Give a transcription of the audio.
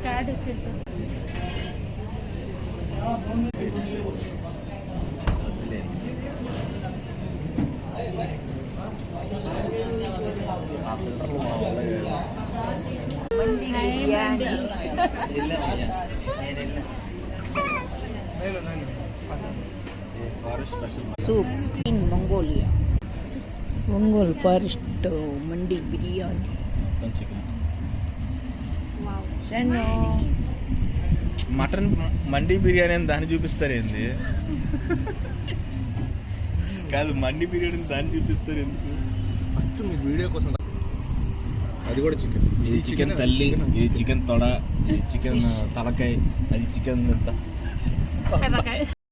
Card soup in Mongolia. Mongol forest mandi biryani. Mutton mandi biryani అని దాన్ని చూపిస్తారు ఏంది? కాదు, మండి బిర్యానీ దాన్ని చూపిస్తారు ఎందుకు? ఫస్ట్ మీ వీడియో కోసం అది కూడా చికెన్. ఇది చికెన్ తల్లి, ఇది చికెన్ తొడ, ఇది చికెన్ తలకాయ, అది చికెన్